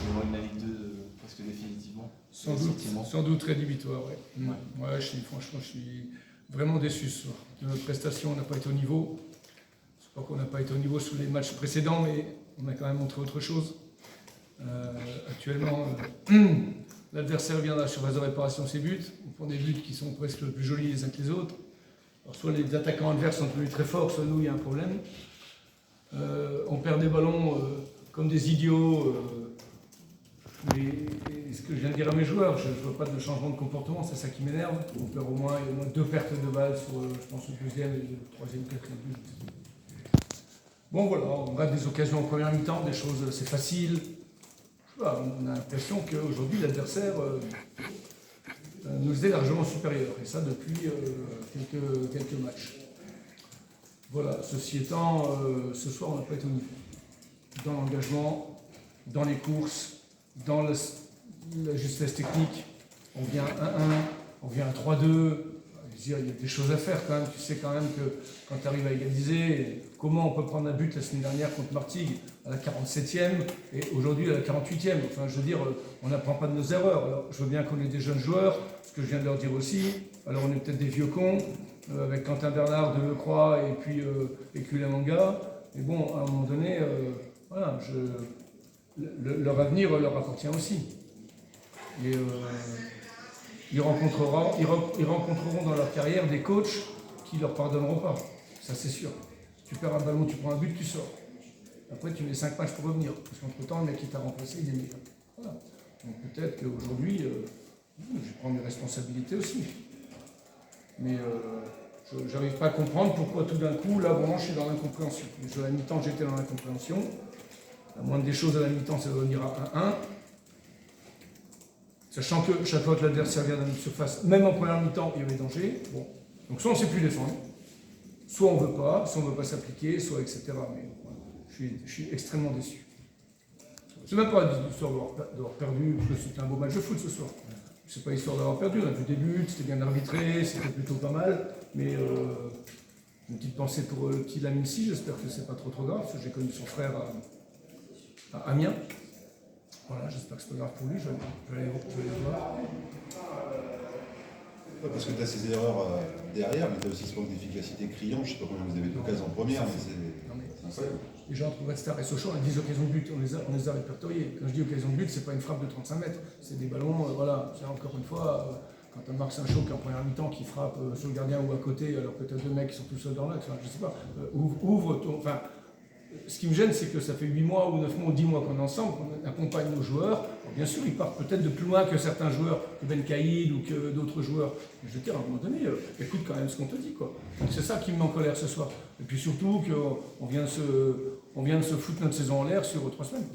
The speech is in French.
s'éloigne de la Ligue 2 presque définitivement. Sans doute rédhibitoire, ouais. Ouais. Franchement, je suis vraiment déçu ce soir. De notre prestation, on n'a pas été au niveau. C'est pas qu'on n'a pas été au niveau sur les matchs précédents, mais on a quand même montré autre chose. Actuellement, l'adversaire vient dans la surface de réparation ses buts. On prend des buts qui sont presque plus jolis les uns que les autres. Alors, soit les attaquants adverses sont devenus très forts, soit nous, il y a un problème. On perd des ballons comme des idiots. Et ce que je viens de dire à mes joueurs, je ne vois pas de changement de comportement, c'est ça qui m'énerve. On perd au moins 2 pertes de balles sur, je pense, le deuxième et le troisième, quatrième but. Bon voilà, on rate des occasions en première mi-temps, des choses assez faciles. Je sais pas, on a l'impression qu'aujourd'hui l'adversaire nous est largement supérieur, et ça depuis quelques matchs. Voilà, ceci étant, ce soir on n'a pas été au niveau. Dans l'engagement, dans les courses, dans la justesse technique, on vient 1-1, on vient 3-2. Il y a des choses à faire quand même. Tu sais quand même que quand tu arrives à égaliser, comment on peut prendre un but la semaine dernière contre Martigues à la 47e et aujourd'hui à la 48e. Enfin, je veux dire, on n'apprend pas de nos erreurs. Alors, je veux bien qu'on ait des jeunes joueurs, ce que je viens de leur dire aussi. Alors, on est peut-être des vieux cons, avec Quentin Bernard, Delecroix et puis Kulamanga. Mais bon, à un moment donné, voilà, leur avenir leur appartient aussi. Et ils rencontreront dans leur carrière des coachs qui ne leur pardonneront pas. Ça, c'est sûr. Tu perds un ballon, tu prends un but, tu sors. Après, tu mets 5 matchs pour revenir. Parce qu'entre-temps, le mec qui t'a remplacé, il est meilleur. Voilà. Donc peut-être qu'aujourd'hui, je prends mes responsabilités aussi. Mais je n'arrive pas à comprendre pourquoi tout d'un coup, là, vraiment, je suis dans l'incompréhension. À la mi-temps, j'étais dans l'incompréhension. La moindre des choses à la mi-temps, c'est de revenir à 1-1. Sachant que chaque fois que l'adversaire vient dans notre surface, même en première mi-temps, il y avait danger. Bon. Donc soit on ne sait plus défendre, soit on ne veut pas s'appliquer, soit etc. Mais voilà, je suis extrêmement déçu. C'est même pas l'histoire d'avoir perdu, parce que c'était un beau match de foot ce soir. C'est pas l'histoire d'avoir perdu, on a vu des buts, c'était bien arbitré, c'était plutôt pas mal. Mais une petite pensée pour le petit Lamine Si, j'espère que c'est pas trop grave, parce que j'ai connu son frère à Amiens. Voilà, j'espère que c'est pas grave pour lui, je vais aller voir. Parce que tu as ces erreurs derrière, mais tu as aussi ce manque d'efficacité criant. Je ne sais pas combien vous avez d'occasions en première, mais c'est incroyable. Les gens entre Red Star et Sochaux, on a 10 occasions de but, on les a répertoriées. Quand je dis occasion de but, c'est pas une frappe de 35 mètres, c'est des ballons, voilà. C'est encore une fois, quand tu as Marc Saint-Chaud qui en première mi-temps qui frappe sur le gardien ou à côté, alors que tu as 2 mecs qui sont tout seuls dans l'axe, enfin, je sais pas, ouvre ton. Enfin, ce qui me gêne, c'est que ça fait 8 mois ou 9 mois ou 10 mois qu'on est ensemble, qu'on accompagne nos joueurs. Alors, bien sûr, ils partent peut-être de plus loin que certains joueurs, que Ben Caïd ou que d'autres joueurs. Mais je veux dire, à un moment donné, écoute quand même ce qu'on te dit, quoi. C'est ça qui me met en colère ce soir. Et puis surtout qu'on vient de se foutre notre saison en l'air sur 3 semaines.